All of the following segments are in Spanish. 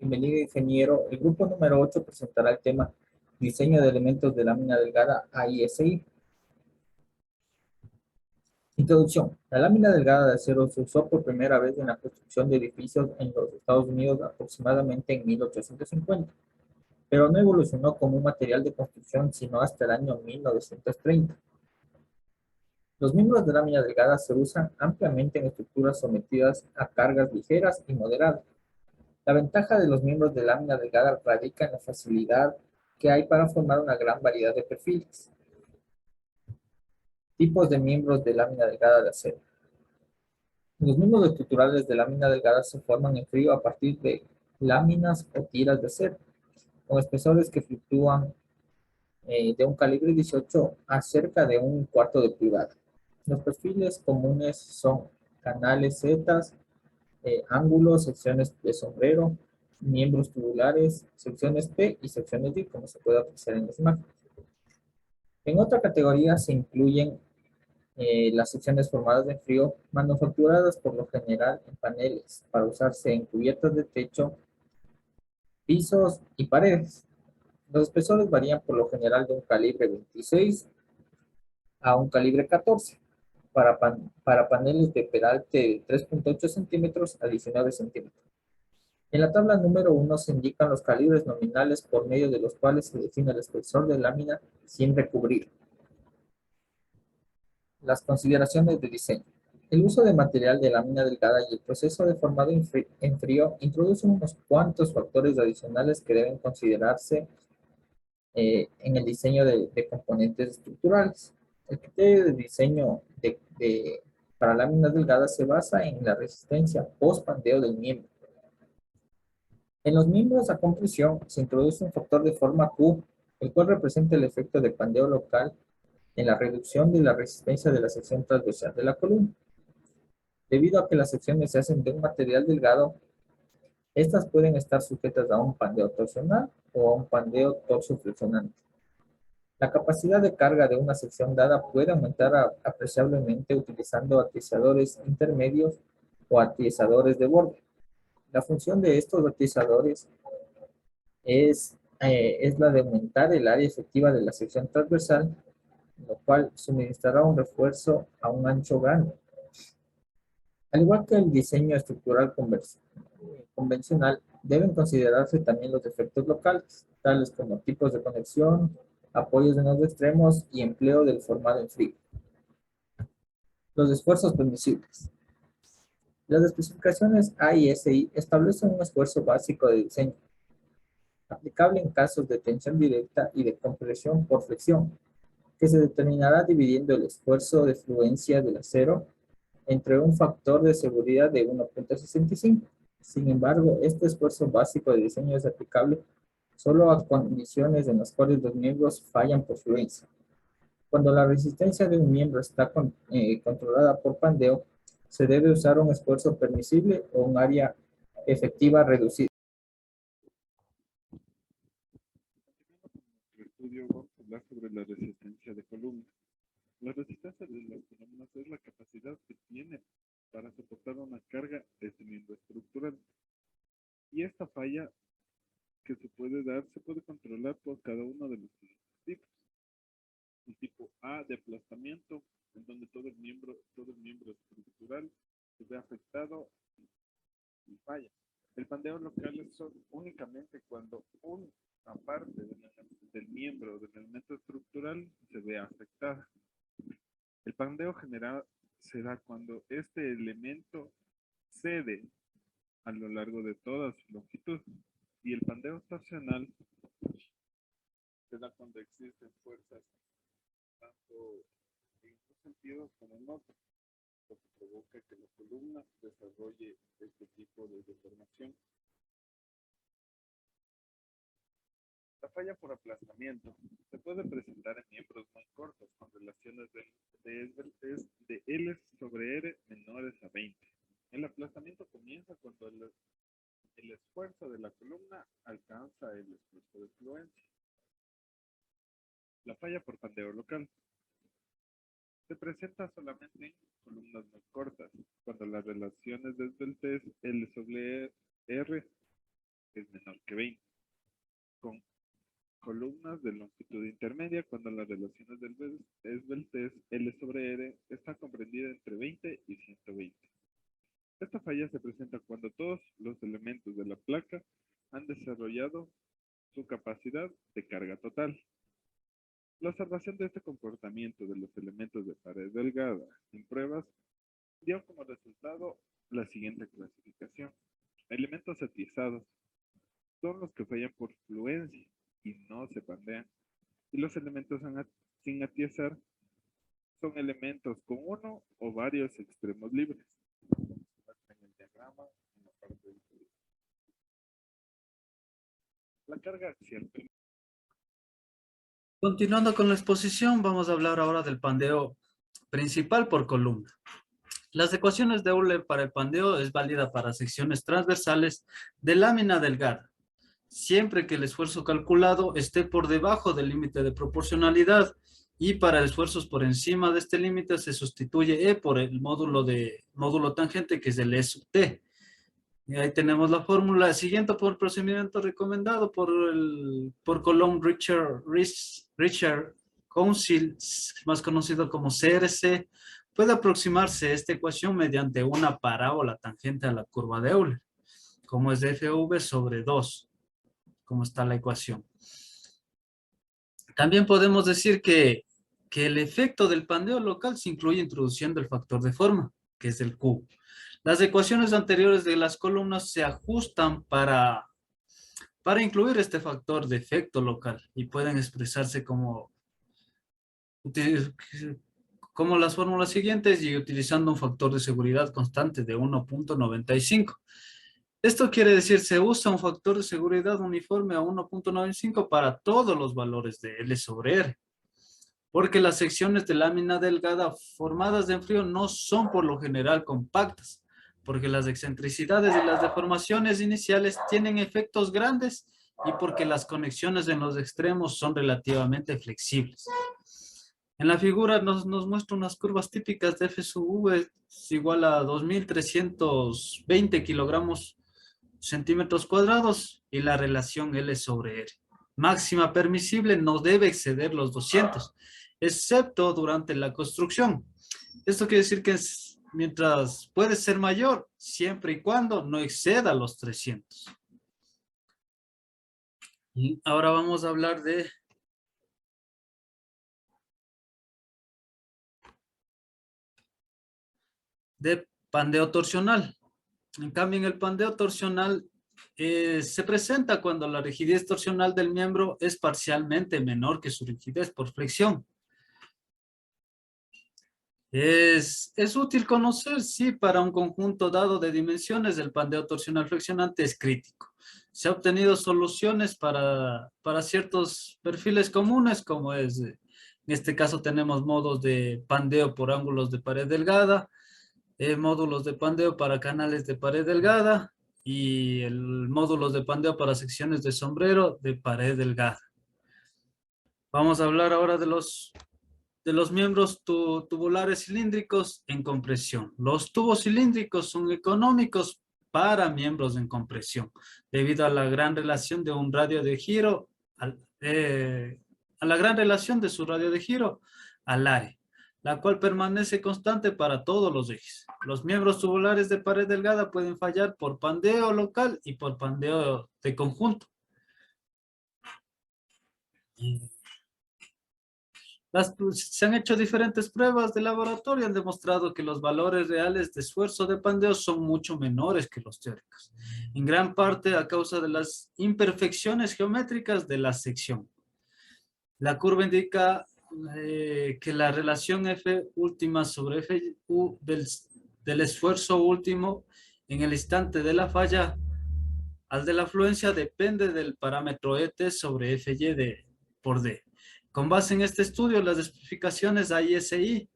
Bienvenido, ingeniero. El grupo número 8 presentará el tema Diseño de elementos de lámina delgada AISI. Introducción. La lámina delgada de acero se usó por primera vez en la construcción de edificios en los Estados Unidos aproximadamente en 1850, pero no evolucionó como un material de construcción sino hasta el año 1930. Los miembros de lámina delgada se usan ampliamente en estructuras sometidas a cargas ligeras y moderadas. La ventaja de los miembros de lámina delgada radica en la facilidad que hay para formar una gran variedad de perfiles. Tipos de miembros de lámina delgada de acero. Los miembros estructurales de lámina delgada se forman en frío a partir de láminas o tiras de acero, con espesores que fluctúan de un calibre 18 a cerca de un cuarto de pulgada. Los perfiles comunes son canales Z, ángulos, secciones de sombrero, miembros tubulares, secciones P y secciones D, como se puede apreciar en las imágenes. En otra categoría se incluyen las secciones formadas de frío, manufacturadas por lo general en paneles, para usarse en cubiertas de techo, pisos y paredes. Los espesores varían por lo general de un calibre 26 a un calibre 14, para paneles de peralte de 3.8 centímetros a 19 centímetros. En la tabla número 1 se indican los calibres nominales por medio de los cuales se define el espesor de lámina sin recubrir. Las consideraciones de diseño. El uso de material de lámina delgada y el proceso de formado en frío introducen unos cuantos factores adicionales que deben considerarse en el diseño de componentes estructurales. El criterio de diseño para láminas delgadas se basa en la resistencia post-pandeo del miembro. En los miembros a compresión se introduce un factor de forma Q, el cual representa el efecto de pandeo local en la reducción de la resistencia de la sección transversal de la columna. Debido a que las secciones se hacen de un material delgado, estas pueden estar sujetas a un pandeo torsional o a un pandeo torsoflexionante. La capacidad de carga de una sección dada puede aumentar apreciablemente utilizando atizadores intermedios o atizadores de borde. La función de estos atizadores es la de aumentar el área efectiva de la sección transversal, lo cual suministrará un refuerzo a un ancho grande. Al igual que el diseño estructural convencional, deben considerarse también los efectos locales, tales como tipos de conexión, apoyos en los extremos y empleo del formado en frío. Los esfuerzos permisibles. Las especificaciones A y SI establecen un esfuerzo básico de diseño, aplicable en casos de tensión directa y de compresión por flexión, que se determinará dividiendo el esfuerzo de fluencia del acero entre un factor de seguridad de 1.65. Sin embargo, este esfuerzo básico de diseño es aplicable solo a condiciones en las cuales los miembros fallan por fluencia. Cuando la resistencia de un miembro está controlada por pandeo, se debe usar un esfuerzo permisible o un área efectiva reducida. Nuestro estudio vamos a hablar sobre la resistencia de columnas. La resistencia de las columnas es la capacidad que tiene para soportar una carga de este miembro estructural. Y esta falla que se puede dar se puede controlar por cada uno de los tipos. El tipo A de aplastamiento, en donde todo el miembro estructural se ve afectado y falla. El pandeo local es únicamente cuando una parte del miembro del elemento estructural se ve afectada. El pandeo general se da cuando este elemento cede a lo largo de toda su longitud, y el pandeo torsional se da cuando existen fuerzas tanto en un sentido como en otro, lo que provoca que la columna desarrolle este tipo de deformación. La falla por aplastamiento se puede presentar en miembros muy cortos con relaciones de L sobre R menores a 20. El aplastamiento comienza cuando el esfuerzo de la columna alcanza el esfuerzo de fluencia. La falla por pandeo local se presenta solamente en columnas muy cortas, cuando las relaciones desde el test L sobre R es menor que 20, con columnas de longitud intermedia cuando las relaciones del esbeltez L sobre R está comprendida entre 20 y 120. Esta falla se presenta cuando todos los elementos de la placa han desarrollado su capacidad de carga total. La observación de este comportamiento de los elementos de pared delgada en pruebas dio como resultado la siguiente clasificación. Elementos atiezados son los que fallan por fluencia y no se pandean. Y los elementos sin atiezar son elementos con uno o varios extremos libres. En el diagrama, en la parte inferior. La carga axial. Continuando con la exposición, vamos a hablar ahora del pandeo principal por columna. Las ecuaciones de Euler para el pandeo es válida para secciones transversales de lámina delgada, siempre que el esfuerzo calculado esté por debajo del límite de proporcionalidad, y para esfuerzos por encima de este límite se sustituye E por el módulo tangente, que es el E sub T. Y ahí tenemos la fórmula siguiente por procedimiento recomendado por Coulomb Richard Council, más conocido como CRC. Puede aproximarse esta ecuación mediante una parábola tangente a la curva de Euler, como es FV sobre 2, como está la ecuación. También podemos decir que el efecto del pandeo local se incluye introduciendo el factor de forma, que es el Q. Las ecuaciones anteriores de las columnas se ajustan para incluir este factor de efecto local y pueden expresarse como las fórmulas siguientes y utilizando un factor de seguridad constante de 1.95. Esto quiere decir se usa un factor de seguridad uniforme a 1.95 para todos los valores de L sobre R, porque las secciones de lámina delgada formadas de enfrío no son por lo general compactas, porque las excentricidades y las deformaciones iniciales tienen efectos grandes y porque las conexiones en los extremos son relativamente flexibles. En la figura nos muestra unas curvas típicas de F sub V es igual a 2.320 kilogramos centímetros cuadrados y la relación L sobre R. Máxima permisible no debe exceder los 200, excepto durante la construcción. Esto quiere decir que mientras puede ser mayor, siempre y cuando no exceda los 300. Y ahora vamos a hablar de pandeo torsional. En cambio, en el pandeo torsional se presenta cuando la rigidez torsional del miembro es parcialmente menor que su rigidez por flexión. Es útil conocer si para un conjunto dado de dimensiones el pandeo torsional flexionante es crítico. Se han obtenido soluciones para ciertos perfiles comunes, como es, en este caso tenemos modos de pandeo por ángulos de pared delgada, módulos de pandeo para canales de pared delgada y el módulos de pandeo para secciones de sombrero de pared delgada. Vamos a hablar ahora de los miembros tubulares cilíndricos en compresión. Los tubos cilíndricos son económicos para miembros en compresión, debido a la gran relación de un radio de giro, a la gran relación de su radio de giro al área, la cual permanece constante para todos los ejes. Los miembros tubulares de pared delgada pueden fallar por pandeo local y por pandeo de conjunto. Se han hecho diferentes pruebas de laboratorio y han demostrado que los valores reales de esfuerzo de pandeo son mucho menores que los teóricos, en gran parte a causa de las imperfecciones geométricas de la sección. La curva indica que la relación F última sobre FU del esfuerzo último en el instante de la falla al de la afluencia depende del parámetro ET sobre FY por D. Con base en este estudio, las especificaciones A y SI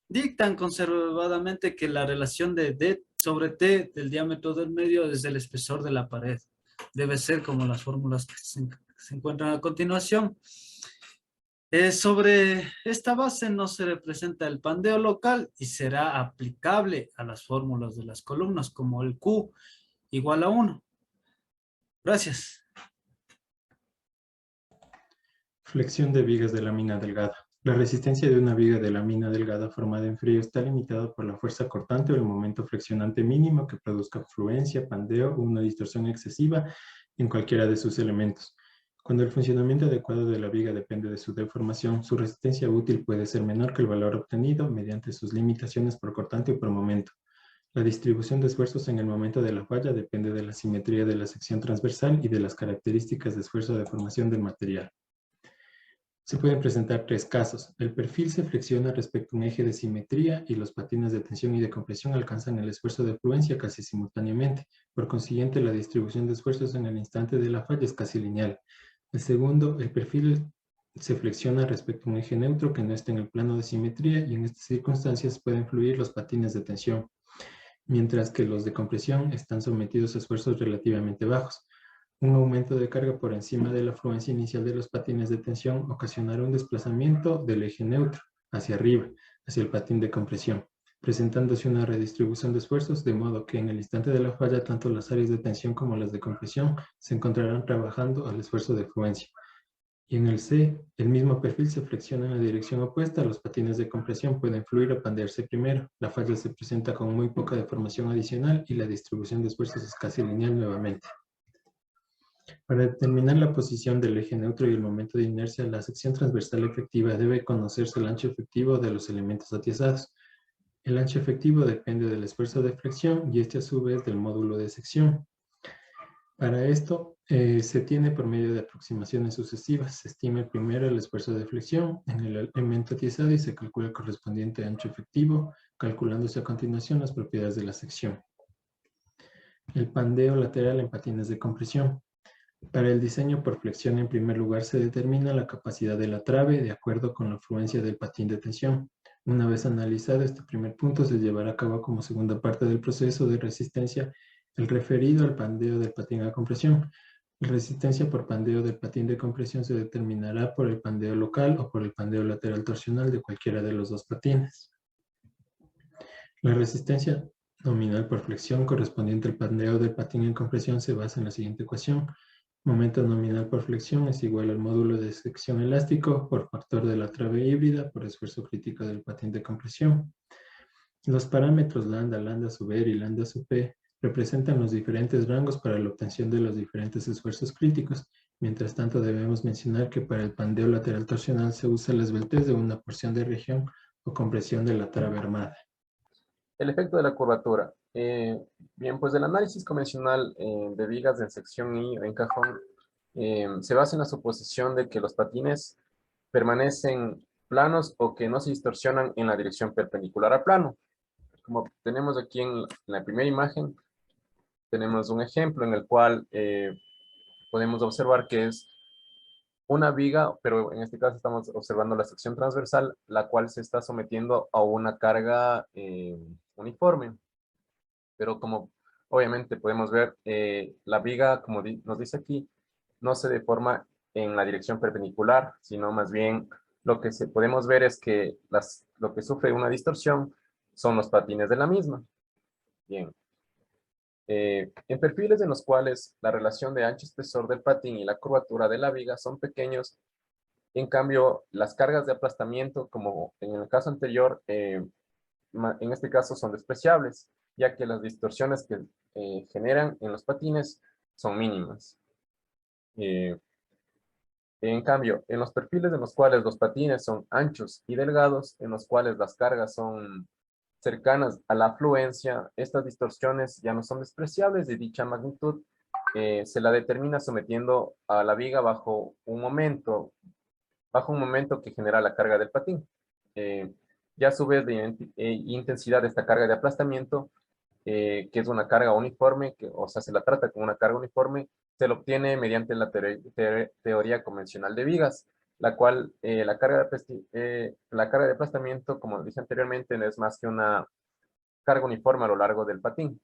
dictan conservadamente que la relación de D sobre T del diámetro del medio es el espesor de la pared. Debe ser como las fórmulas que se encuentran a continuación. Sobre esta base no se representa el pandeo local y será aplicable a las fórmulas de las columnas como el Q igual a 1. Gracias. Flexión de vigas de lámina delgada. La resistencia de una viga de lámina delgada formada en frío está limitada por la fuerza cortante o el momento flexionante mínimo que produzca fluencia, pandeo o una distorsión excesiva en cualquiera de sus elementos. Cuando el funcionamiento adecuado de la viga depende de su deformación, su resistencia útil puede ser menor que el valor obtenido mediante sus limitaciones por cortante o por momento. La distribución de esfuerzos en el momento de la falla depende de la simetría de la sección transversal y de las características de esfuerzo de formación del material. Se pueden presentar tres casos. El perfil se flexiona respecto a un eje de simetría y los patines de tensión y de compresión alcanzan el esfuerzo de fluencia casi simultáneamente. Por consiguiente, la distribución de esfuerzos en el instante de la falla es casi lineal. El segundo, el perfil se flexiona respecto a un eje neutro que no está en el plano de simetría y en estas circunstancias pueden fluir los patines de tensión, mientras que los de compresión están sometidos a esfuerzos relativamente bajos. Un aumento de carga por encima de la fluencia inicial de los patines de tensión ocasionará un desplazamiento del eje neutro hacia arriba, hacia el patín de compresión, presentándose una redistribución de esfuerzos, de modo que en el instante de la falla tanto las áreas de tensión como las de compresión se encontrarán trabajando al esfuerzo de fluencia. Y en el C, el mismo perfil se flexiona en la dirección opuesta. Los patines de compresión pueden fluir o pandearse primero. La falla se presenta con muy poca deformación adicional y la distribución de esfuerzos es casi lineal nuevamente. Para determinar la posición del eje neutro y el momento de inercia, la sección transversal efectiva debe conocerse el ancho efectivo de los elementos atiezados. El ancho efectivo depende del esfuerzo de flexión y este a su vez del módulo de sección. Para esto se tiene por medio de aproximaciones sucesivas. Se estima primero el esfuerzo de flexión en el elemento atiezado y se calcula el correspondiente ancho efectivo, calculándose a continuación las propiedades de la sección. El pandeo lateral en patines de compresión. Para el diseño por flexión, en primer lugar, se determina la capacidad de la trave de acuerdo con la fluencia del patín de tensión. Una vez analizado este primer punto, se llevará a cabo como segunda parte del proceso de resistencia el referido al pandeo del patín a compresión. La resistencia por pandeo del patín de compresión se determinará por el pandeo local o por el pandeo lateral torsional de cualquiera de los dos patines. La resistencia nominal por flexión correspondiente al pandeo del patín en compresión se basa en la siguiente ecuación. Momento nominal por flexión es igual al módulo de sección elástico por factor de la trave híbrida por esfuerzo crítico del patín de compresión. Los parámetros lambda, lambda sub r y lambda sub p representan los diferentes rangos para la obtención de los diferentes esfuerzos críticos. Mientras tanto, debemos mencionar que para el pandeo lateral torsional se usa la esbeltez de una porción de región o compresión de la trave armada. El efecto de la curvatura. Bien, pues el análisis convencional de vigas en sección y en cajón se basa en la suposición de que los patines permanecen planos o que no se distorsionan en la dirección perpendicular al plano. Como tenemos aquí en la primera imagen, tenemos un ejemplo en el cual podemos observar que es una viga, pero en este caso estamos observando la sección transversal, la cual se está sometiendo a una carga uniforme. Pero como obviamente podemos ver, la viga, como nos dice aquí, no se deforma en la dirección perpendicular, sino más bien lo que podemos ver es que lo que sufre una distorsión son los patines de la misma. Bien. En perfiles en los cuales la relación de ancho-espesor del patín y la curvatura de la viga son pequeños, en cambio, las cargas de aplastamiento, como en el caso anterior, en este caso son despreciables, ya que las distorsiones que generan en los patines son mínimas. En cambio, en los perfiles en los cuales los patines son anchos y delgados, en los cuales las cargas son cercanas a la afluencia, estas distorsiones ya no son despreciables de dicha magnitud. Se la determina sometiendo a la viga bajo un momento que genera la carga del patín. Ya a su vez de intensidad de esta carga de aplastamiento, que es una carga uniforme, o sea, se la trata como una carga uniforme, se lo obtiene mediante la teoría convencional de vigas, la cual la carga de aplastamiento, como dije anteriormente, no es más que una carga uniforme a lo largo del patín.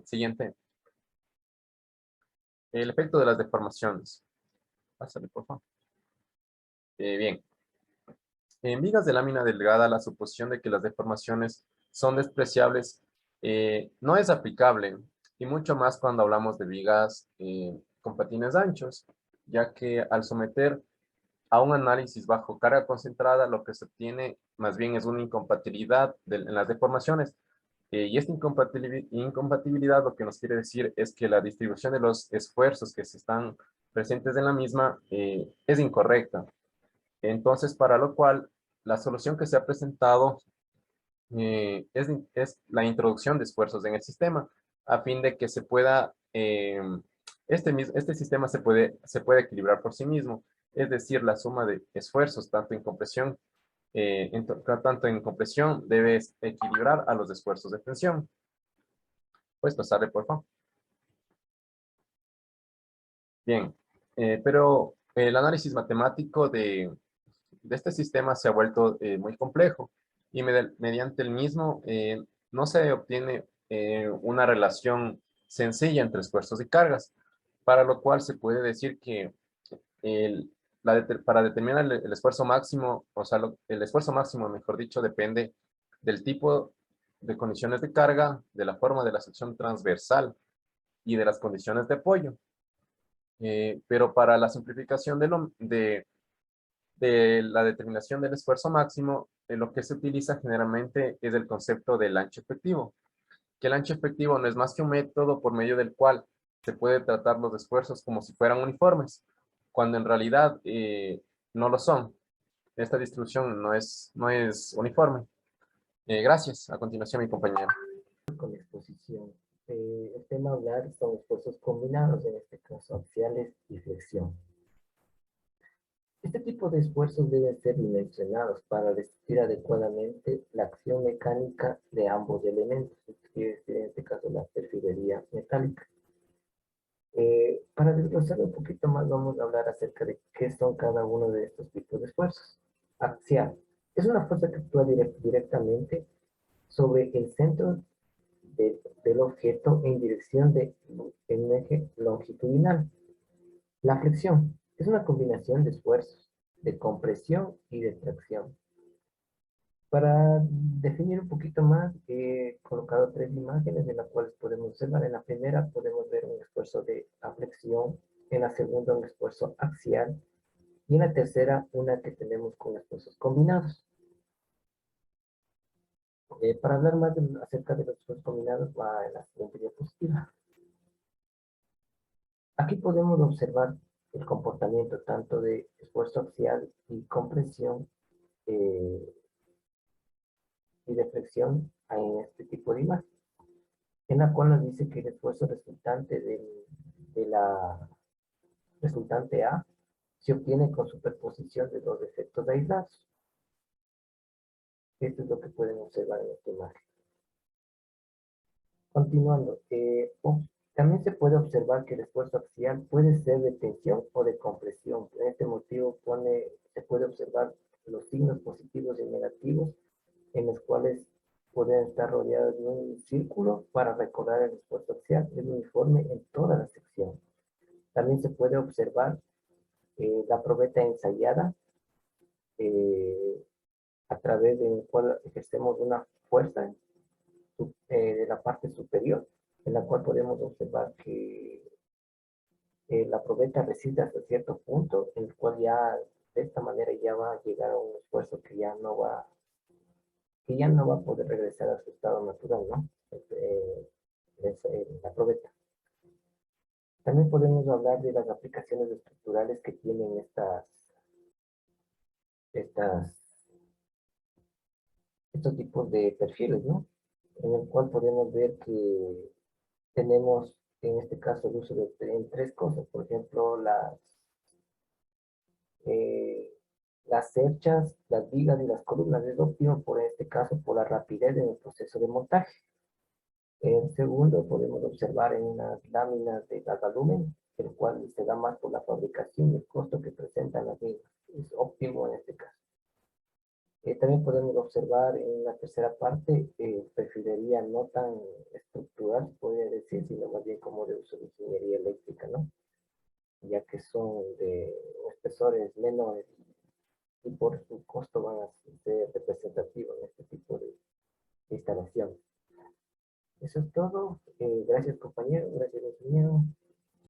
Siguiente. El efecto de las deformaciones. Pásale, por favor. Bien. En vigas de lámina delgada, la suposición de que las deformaciones son despreciables no es aplicable, y mucho más cuando hablamos de vigas con patines anchos, ya que al someter a un análisis bajo carga concentrada, lo que se obtiene más bien es una incompatibilidad en las deformaciones. Y esta incompatibilidad lo que nos quiere decir es que la distribución de los esfuerzos que se están presentes en la misma es incorrecta. Entonces, para lo cual, la solución que se ha presentado es la introducción de esfuerzos en el sistema, a fin de que se pueda, este sistema se puede equilibrar por sí mismo, es decir, la suma de esfuerzos, tanto en compresión, debe equilibrar a los esfuerzos de tensión. Puedes pasarle, por favor. Bien, pero el análisis matemático de este sistema se ha vuelto muy complejo y mediante el mismo no se obtiene una relación sencilla entre esfuerzos y cargas, para lo cual se puede decir que para determinar el esfuerzo máximo, o sea, el esfuerzo máximo, mejor dicho, depende del tipo de condiciones de carga, de la forma de la sección transversal y de las condiciones de apoyo. Pero para la simplificación de la determinación del esfuerzo máximo, lo que se utiliza generalmente es el concepto del ancho efectivo, que el ancho efectivo no es más que un método por medio del cual se puede tratar los esfuerzos como si fueran uniformes, cuando en realidad no lo son. Esta distribución no es uniforme. Gracias. A continuación, mi compañero. Con exposición. El tema a hablar son esfuerzos combinados, en este caso axiales y flexión. Este tipo de esfuerzos deben ser dimensionados para resistir adecuadamente la acción mecánica de ambos elementos, que es en este caso la perfilería metálica. Para desglosar un poquito más, vamos a hablar acerca de qué son cada uno de estos tipos de esfuerzos. Axial es una fuerza que actúa directamente sobre el centro del objeto en dirección de un eje longitudinal. La flexión es una combinación de esfuerzos, de compresión y de tracción. Para definir un poquito más, he colocado 3 imágenes en las cuales podemos observar. En la primera podemos ver un esfuerzo de flexión, en la segunda un esfuerzo axial y en la tercera una que tenemos con esfuerzos combinados. Para hablar más acerca de los esfuerzos combinados va en la siguiente diapositiva. Aquí podemos observar el comportamiento tanto de esfuerzo axial y compresión y de flexión en este tipo de imagen, en la cual nos dice que el esfuerzo resultante de la resultante A se obtiene con superposición de dos efectos aislados. Esto es lo que pueden observar en esta imagen. Continuando, también se puede observar que el esfuerzo axial puede ser de tensión o de compresión. En este motivo se puede observar los signos positivos y negativos en los cuales pueden estar rodeados de un círculo para recordar el esfuerzo axial. Es uniforme en toda la sección. También se puede observar la probeta ensayada a través de la cual ejercemos una fuerza de la parte superior, en la cual podemos observar que la probeta resiste hasta cierto punto, en el cual ya de esta manera ya va a llegar a un esfuerzo que ya no va a poder regresar a su estado natural, ¿no? La probeta. También podemos hablar de las aplicaciones estructurales que tienen estos tipos de perfiles, ¿no? En el cual podemos ver que tenemos en este caso el uso en 3 cosas. Por ejemplo, las cerchas, las vigas y las columnas. Es óptimo por este caso por la rapidez en el proceso de montaje. En segundo, podemos observar en unas láminas de gas alumen, el cual se da más por la fabricación y el costo que presentan las mismas. Es óptimo en este caso. También podemos observar en la tercera parte perfilería no tan estructural, podría decir, sino más bien como de uso de ingeniería eléctrica, ¿no? Ya que son de espesores menores y por su costo van a ser representativos en este tipo de instalaciones. Eso es todo. Gracias, compañero. Gracias, ingeniero.